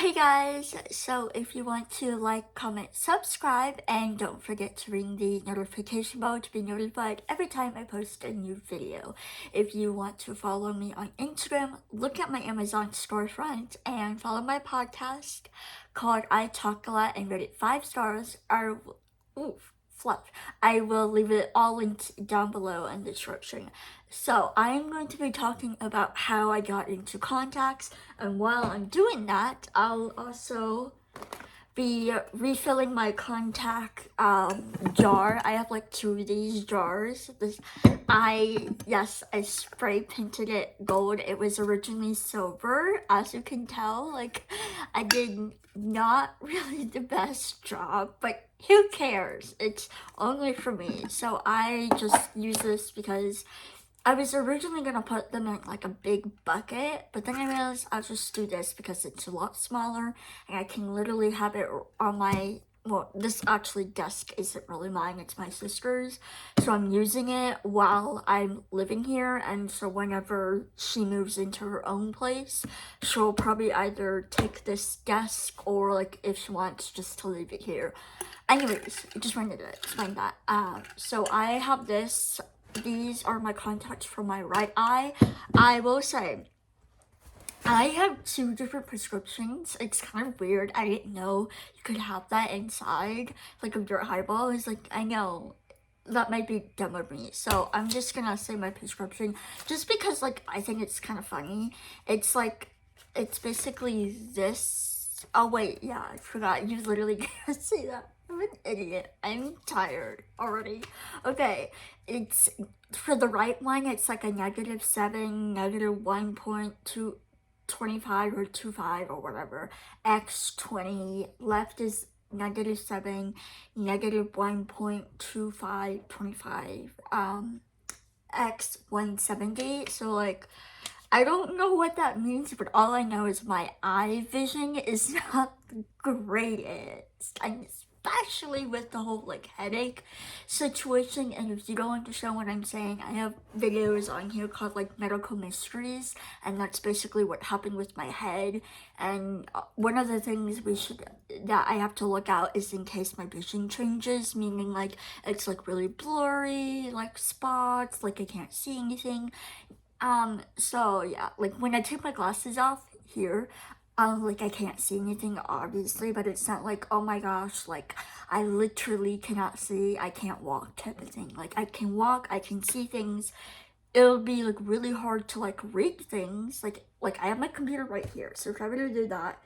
Hey guys, so if you want to like, comment, subscribe, and don't forget to ring the notification bell to be notified every time I post a new video. If you want to follow me on Instagram, look at my Amazon storefront and follow my podcast called I Talk a Lot and rate it 5 stars. Fluff. I will leave it all linked down below in the description. So I'm going to be talking about how I got into contacts, and while I'm doing that, I'll also be refilling my contact jar. I have like 2 of these jars. I spray painted it gold. It was originally silver, as you can tell. Like, I did not really the best job, but who cares? It's only for me. So I just use this because I was originally gonna put them in like a big bucket, but then I realized I'll just do this because it's a lot smaller and I can literally have it on my, well, this actually desk isn't really mine, it's my sister's. So I'm using it while I'm living here, and so whenever she moves into her own place, she'll probably either take this desk or like if she wants just to leave it here. Anyways, I just wanted to explain that. So I have this. These are my contacts for my right eye. I will say, I have 2 different prescriptions. It's kind of weird. I didn't know you could have that inside, like of your eyeball. It's like, I know that might be dumb of me. So I'm just gonna say my prescription just because, like, I think it's kind of funny. It's like, it's basically this. Oh, wait, yeah, I forgot. You literally can't see that. I'm an idiot. I'm tired already. Okay, it's for the right one, it's like a -7, -1.225 or 25 or whatever. X20. Left is -7, -1.2525. X 170. So like, I don't know what that means, but all I know is my eye vision is not the greatest, and especially with the whole like headache situation. And if you don't understand what I'm saying, I have videos on here called like medical mysteries, and that's basically what happened with my head. And one of the things that I have to look out is in case my vision changes, meaning like it's like really blurry, like spots, like I can't see anything. So yeah, like when I take my glasses off here, like I can't see anything obviously, but it's not like, oh my gosh, like I literally cannot see, I can't walk type of thing. Like I can walk, I can see things. It'll be like really hard to like read things. Like I have my computer right here, so if I were to do that,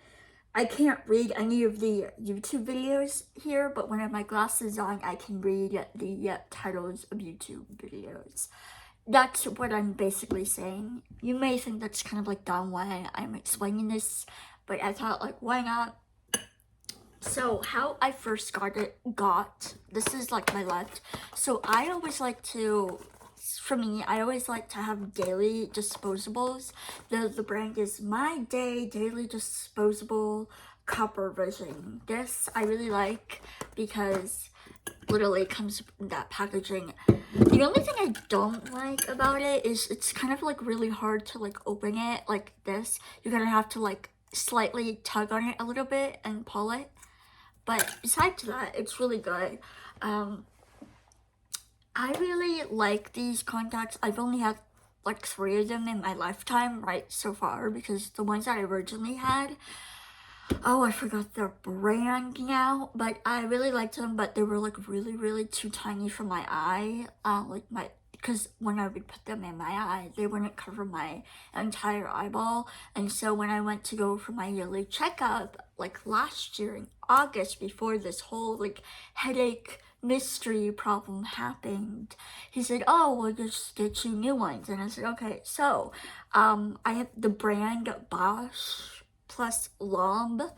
I can't read any of the YouTube videos here, but when I have my glasses on, I can read the titles of YouTube videos. That's what I'm basically saying. You may think that's kind of like dumb why I'm explaining this, but I thought like, why not? So how I first got this is like my left. So I always like to, for me, I always like to have daily disposables. The brand is My Day Daily Disposable Copper Vision. This I really like because literally comes in that packaging. The only thing I don't like about it is it's kind of like really hard to like open it like this. You're gonna have to like slightly tug on it a little bit and pull it. But besides that, it's really good. I really like these contacts. I've only had like 3 of them in my lifetime, right, so far, because the ones that I originally had, oh, I forgot their brand now, but I really liked them, but they were like really, really too tiny for my eye. Because when I would put them in my eye, they wouldn't cover my entire eyeball. And so when I went to go for my yearly checkup, like last year in August, before this whole like headache mystery problem happened, he said, oh, we'll just get you new ones. And I said, okay. So I have the brand Bosch plus Lomb.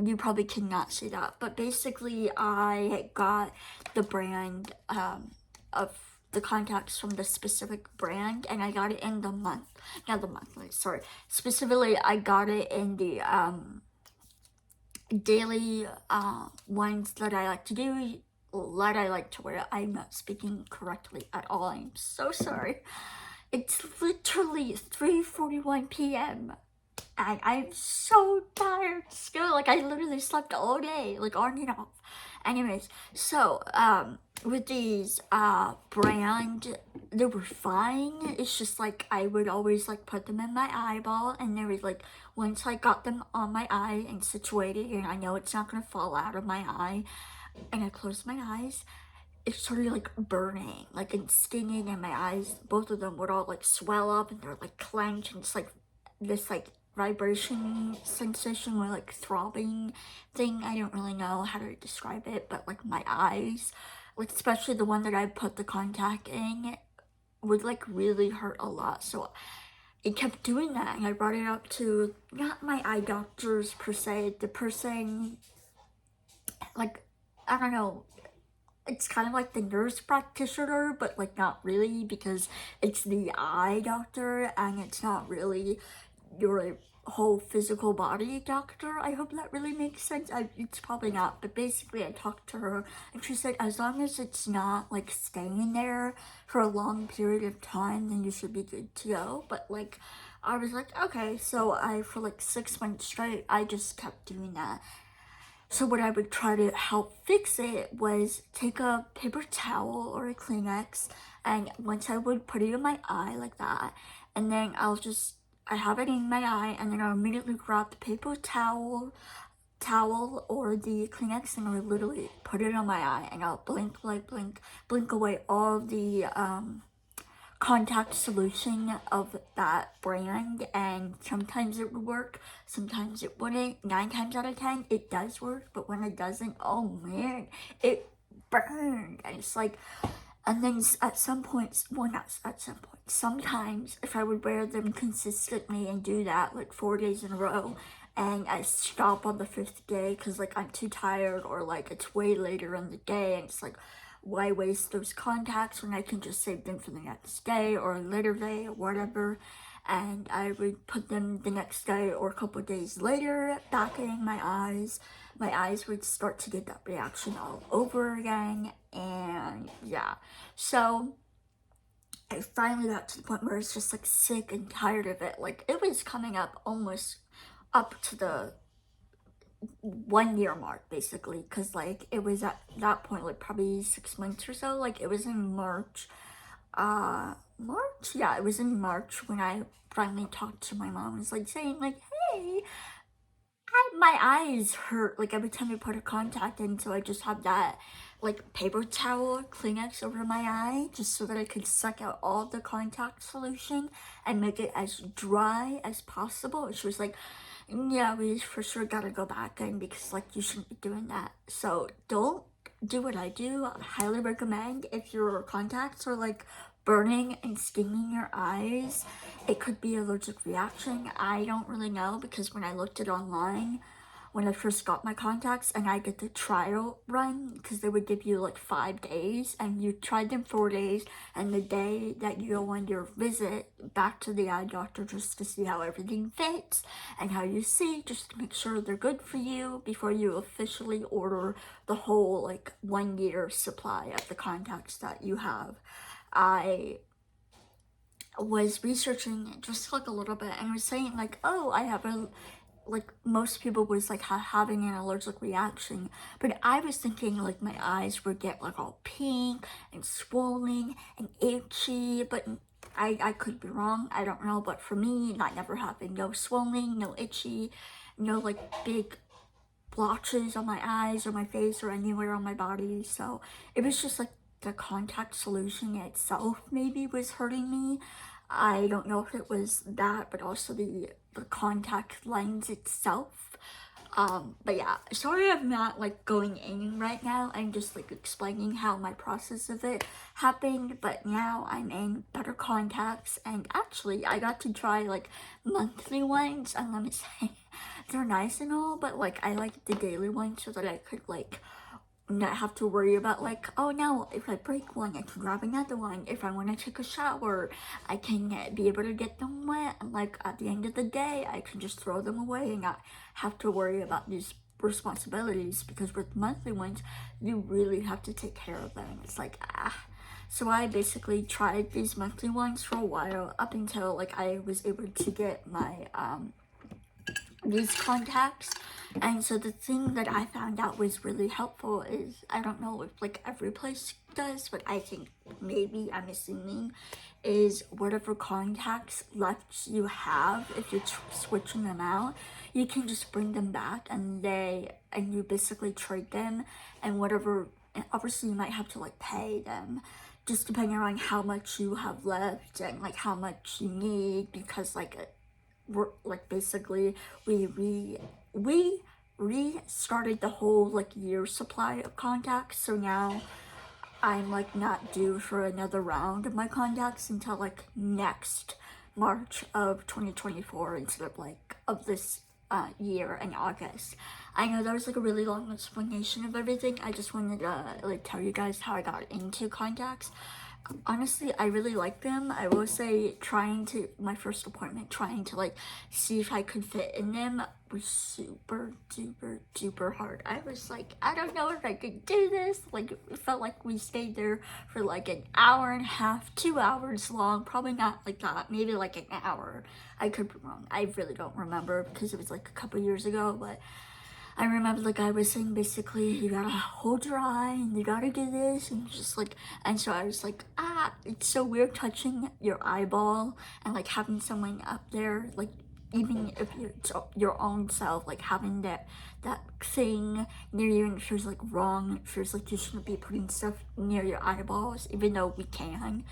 You probably cannot see that, but basically I got the brand of the contacts from the specific brand, and I got it in the month, not the monthly, sorry, specifically I got it in the daily ones that I like to do, that I like to wear. I'm not speaking correctly at all, I'm so sorry. It's literally 3:41 p.m. and I'm so tired still. Like, I literally slept all day, like on and off. Anyways, so with these brand, they were fine. It's just like I would always like put them in my eyeball, and they would like, once I got them on my eye and situated and I know it's not gonna fall out of my eye, and I closed my eyes, it started like burning, like, and stinging, and my eyes, both of them would all like swell up and they're like clenched, and it's like this like vibration sensation or like throbbing thing. I don't really know how to describe it, but like my eyes, like especially the one that I put the contact in, would like really hurt a lot. So it kept doing that, and I brought it up to not my eye doctors per se, the person, like, I don't know, it's kind of like the nurse practitioner, but like not really, because it's the eye doctor and it's not really your whole physical body doctor. I hope that really makes sense. It's probably not, but basically I talked to her and she said as long as it's not like staying there for a long period of time, then you should be good to go. But like, I was like, okay. So for like 6 months straight, I just kept doing that. So what I would try to help fix it was take a paper towel or a Kleenex, and once I would put it in my eye like that, and then I have it in my eye, and then I'll immediately grab the paper towel or the Kleenex, and I'll literally put it on my eye, and I'll blink away all the contact solution of that brand, and sometimes it would work, sometimes it wouldn't. 9 times out of 10 it does work, but when it doesn't, oh man, it burned. And it's like, and then at some points, well, not at some point, sometimes if I would wear them consistently and do that like 4 days in a row, and I stop on the 5th day because like I'm too tired, or like it's way later in the day, and it's like, why waste those contacts when I can just save them for the next day or a later day or whatever. And I would put them the next day or a couple days later back in my eyes. My eyes would start to get that reaction all over again, and yeah. So I finally got to the point where it's just like sick and tired of it. Like, it was coming up almost up to the 1 year mark, basically, because like it was at that point like probably 6 months or so. Like, it was in March, yeah, it was in March when I finally talked to my mom. Was like saying like, hey, my eyes hurt like every time I put a contact in, so I just had that like paper towel Kleenex over my eye just so that I could suck out all the contact solution and make it as dry as possible. And she was like, yeah, we for sure gotta go back in because like you shouldn't be doing that. So don't do what I do. I highly recommend, if your contacts are like burning and stinging your eyes, it could be allergic reaction. I don't really know, because when I looked it online, when I first got my contacts, and I did the trial run, because they would give you like 5 days, and you tried them 4 days, and the day that you go on your visit back to the eye doctor just to see how everything fits and how you see, just to make sure they're good for you before you officially order the whole like 1 year supply of the contacts that you have. I was researching just like a little bit, and was saying like, oh, I have a, like most people was like having an allergic reaction, but I was thinking like my eyes would get like all pink and swollen and itchy, but I could be wrong, I don't know. But for me, that never happened. No swelling, no itchy, no like big blotches on my eyes or my face or anywhere on my body. So it was just like the contact solution itself maybe was hurting me. I don't know if it was that, but also the contact lens itself. But yeah, sorry I'm not like going in right now. I'm just like explaining how my process of it happened, but now I'm in better contacts, and actually I got to try like monthly ones, and let me say, they're nice and all, but like I like the daily ones so that I could like not have to worry about like, oh no, if I break one, I can grab another one. If I want to take a shower, I can be able to get them wet, and like at the end of the day, I can just throw them away and not have to worry about these responsibilities, because with monthly ones, you really have to take care of them. It's like, So I basically tried these monthly ones for a while, up until like I was able to get my these contacts. And so the thing that I found out was really helpful is, I don't know if like every place does, but I think maybe, I'm assuming, is whatever contacts left you have, if you're switching them out, you can just bring them back and you basically trade them, and whatever, and obviously you might have to like pay them just depending on how much you have left and like how much you need, because like we're like basically we restarted the whole like year supply of contacts, so now I'm like not due for another round of my contacts until like next March of 2024 instead of like of this year in August. I know that was like a really long explanation of everything. I just wanted to like tell you guys how I got into contacts. Honestly, I really like them. I will say my first appointment, trying to like see if I could fit in them was super duper duper hard. I was like, I don't know if I could do this. Like, it felt like we stayed there for like an hour and a half, 2 hours long. Probably not like that, maybe like an hour. I could be wrong. I really don't remember because it was like a couple years ago, but I remember the guy was saying basically, you gotta hold your eye and you gotta do this, and just like, and so I was like, it's so weird touching your eyeball and like having someone up there, like even if it's your own self, like having that thing near you, and it feels like wrong. It feels like you shouldn't be putting stuff near your eyeballs, even though we can.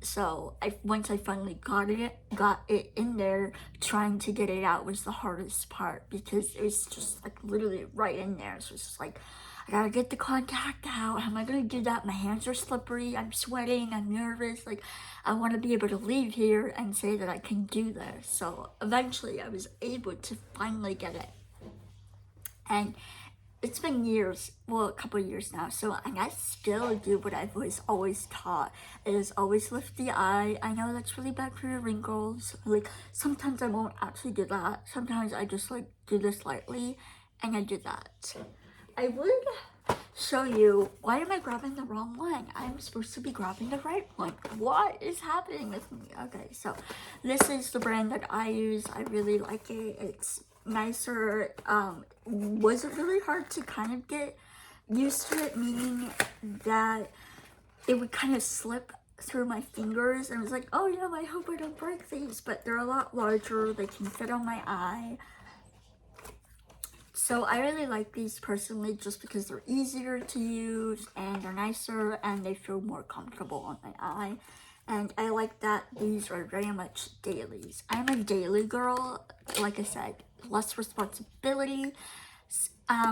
So once I finally got it in there, trying to get it out was the hardest part because it was just like literally right in there. So it's just like, I gotta get the contact out. How am I gonna do that? My hands are slippery, I'm sweating, I'm nervous. Like, I want to be able to leave here and say that I can do this. So eventually I was able to finally get it. And it's been years, well, a couple years now, so I still do what I've always taught, is always lift the eye. I know that's really bad for your wrinkles. Like, sometimes I won't actually do that. Sometimes I just like do this lightly, and I do that. I would show you, why am I grabbing the wrong one? I'm supposed to be grabbing the right one. What is happening with me? Okay, so this is the brand that I use. I really like it. It's nicer. Was it really hard to kind of get used to it, meaning that it would kind of slip through my fingers, and I was like, oh yeah, I hope I don't break these, but they're a lot larger, they can fit on my eye. So I really like these personally, just because they're easier to use and they're nicer and they feel more comfortable on my eye. And I like that these are very much dailies. I'm a daily girl, like I said, less responsibility.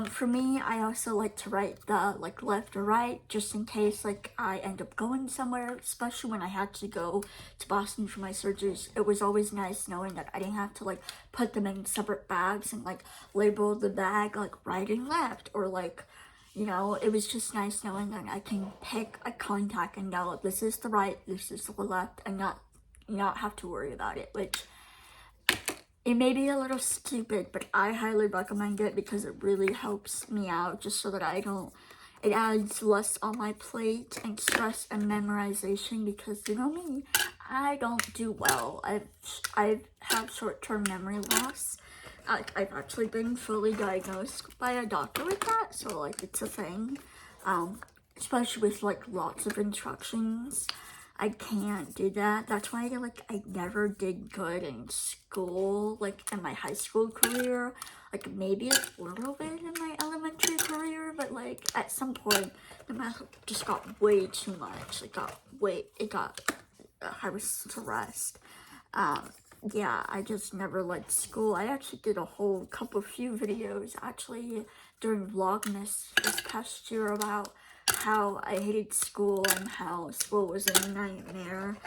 For me, I also like to write the like left or right, just in case like I end up going somewhere, especially when I had to go to Boston for my surgeries. It was always nice knowing that I didn't have to like put them in separate bags and like label the bag like right and left, or like, you know, it was just nice knowing that I can pick a contact and know this is the right, this is the left, and not have to worry about it, which it may be a little stupid, but I highly recommend it because it really helps me out, just so that it adds less on my plate and stress and memorization, because you know me, I don't do well. I have short-term memory loss. I've actually been fully diagnosed by a doctor with that, so like it's a thing, especially with like lots of instructions. I can't do that. That's why I never did good in school, like in my high school career, like maybe a little bit in my elementary career, but like at some point the math just got way too much. I was stressed. Yeah, I just never liked school. I actually did a few videos actually during Vlogmas this past year about how I hated school and how school was a nightmare.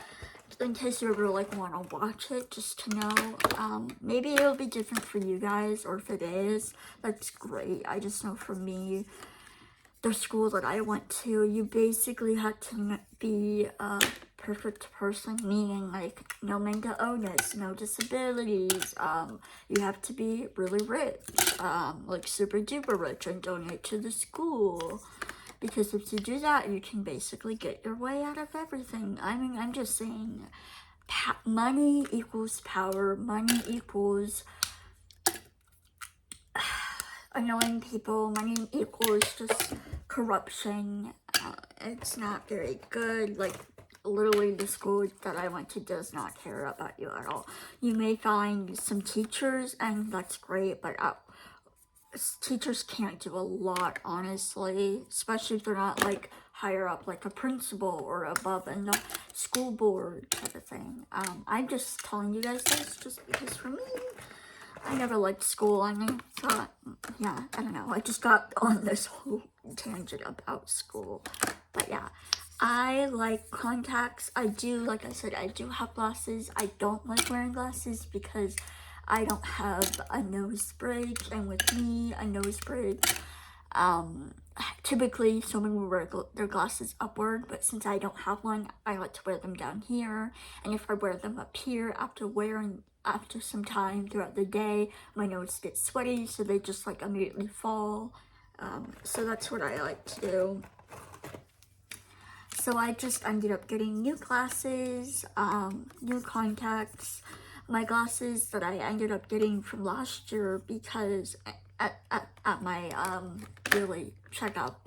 In case you ever like want to watch it, just to know, maybe it'll be different for you guys, or if it is, that's great. I just know for me, the school that I went to, you basically had to be a perfect person, meaning like no mental illness, no disabilities. You have to be really rich, like super duper rich, and donate to the school. Because if you do that, you can basically get your way out of everything. I mean, I'm just saying, money equals power. Money equals annoying people. Money equals just corruption. It's not very good. Like, literally the school that I went to does not care about you at all. You may find some teachers, and that's great, but teachers can't do a lot, honestly, especially if they're not like higher up, like a principal or above in the school board type of thing. I'm just telling you guys this just because for me, I never liked school. I thought, yeah, I don't know. I just got on this whole tangent about school. But yeah, I like contacts. I do, like I said, I do have glasses. I don't like wearing glasses because I don't have a nose bridge. And with me, a nose bridge, typically someone will wear their glasses upward, but since I don't have one, I like to wear them down here. And if I wear them up here after some time throughout the day, my nose gets sweaty, so they just like immediately fall. So that's what I like to do. So I just ended up getting new glasses, new contacts. My glasses that I ended up getting from last year because at my yearly checkup,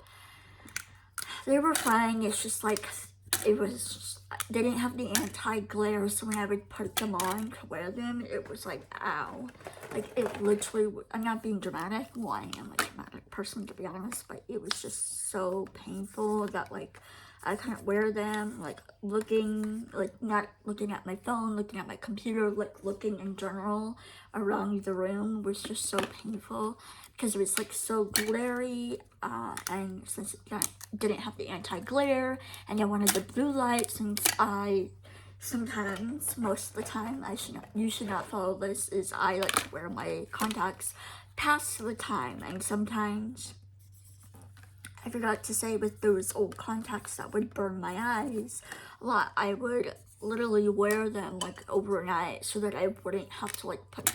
they were fine. It's just like they didn't have the anti-glare, so when I would put them on to wear them, it was like, ow. Like, it literally, I'm not being dramatic. Well, I am a dramatic person, to be honest, but it was just so painful that, like, I couldn't wear them, like, not looking at my phone, looking at my computer, like, looking in general around the room was just so painful because it was, like, so glary, and since it didn't have the anti-glare, and I wanted the blue light, since sometimes, most of the time, you should not follow this, is I like to wear my contacts past the time, and sometimes, I forgot to say, with those old contacts that would burn my eyes a lot, I would literally wear them like overnight so that I wouldn't have to like put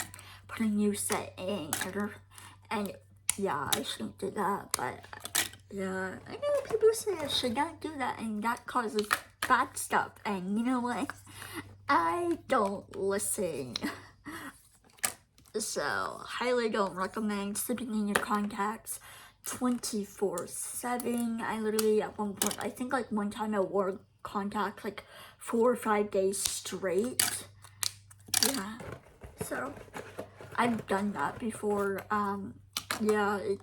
a new set in. And yeah, I shouldn't do that, but yeah, I know people say I should not do that, and that causes bad stuff, and you know what? I don't listen. So, highly don't recommend sleeping in your contacts 24/7. I literally, at one point, I think like one time I wore contacts like 4 or 5 days straight. Yeah, so I've done that before. Yeah, it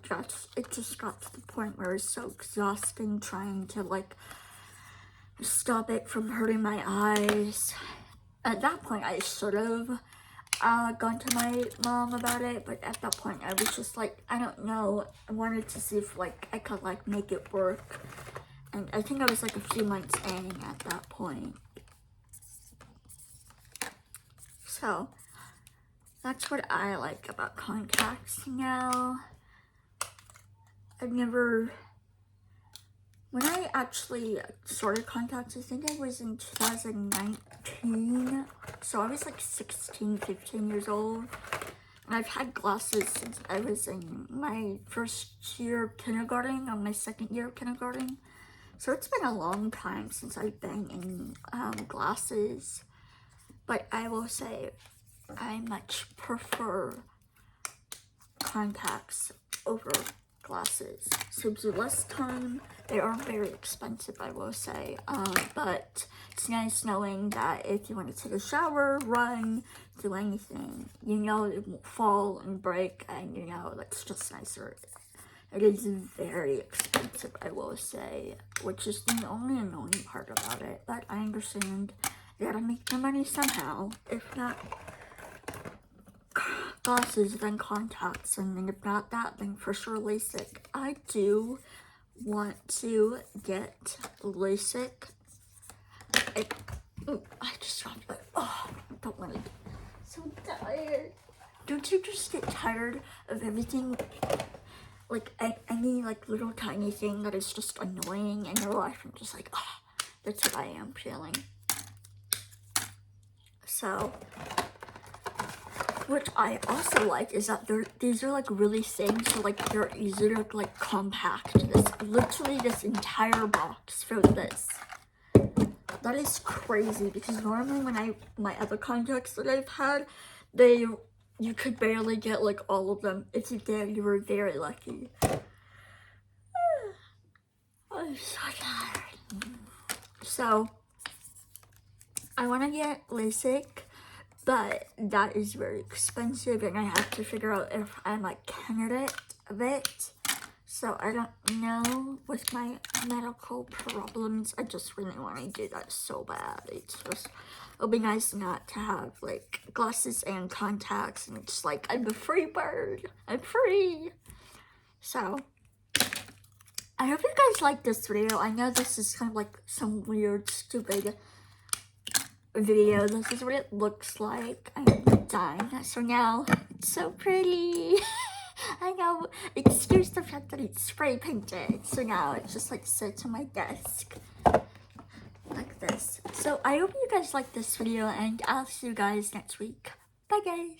just got to the point where it's so exhausting trying to like stop it from hurting my eyes. At that point, I should have gone to my mom about it, but at that point I was just like, I don't know, I wanted to see if like I could like make it work, and I think I was like a few months in at that point. So that's what I like about contacts now. When I actually started contacts, I think I was in 2019, so I was like 16, 15 years old, and I've had glasses since I was in my first year of kindergarten, or my second year of kindergarten, so it's been a long time since I've been in glasses, but I will say I much prefer contacts over glasses. Saves you less time. They are very expensive, I will say, but it's nice knowing that if you want to take a shower, run, do anything, you know it won't fall and break, and you know that's just nicer. It is very expensive, I will say, which is the only annoying part about it, but I understand you gotta make the money somehow. If not glasses, then contacts, and if not that, then for sure LASIK. I do want to get LASIK. I just dropped it. Oh, I don't want to. So tired. Don't you just get tired of everything? Like any like little tiny thing that is just annoying in your life, and just like, oh, that's what I am feeling. So, which I also like is that these are like really thin, so like they're easy to like compact. Literally this entire box for this. That is crazy, because normally when my other contacts that I've had, they you could barely get like all of them. If you did, you were very lucky. I'm so tired. So, I want to get LASIK, but that is very expensive and I have to figure out if I'm a candidate of it. So I don't know with my medical problems. I just really want to do that so bad. It'll be nice not to have like glasses and contacts and it's like I'm a free bird. I'm free. So I hope you guys like this video. I know this is kind of like some weird, stupid video. This is what it looks like. I'm done. So now it's so pretty. I know, excuse the fact that it's spray painted. So now it just like sits on my desk like this. So I hope you guys like this video and I'll see you guys next week. Bye guys.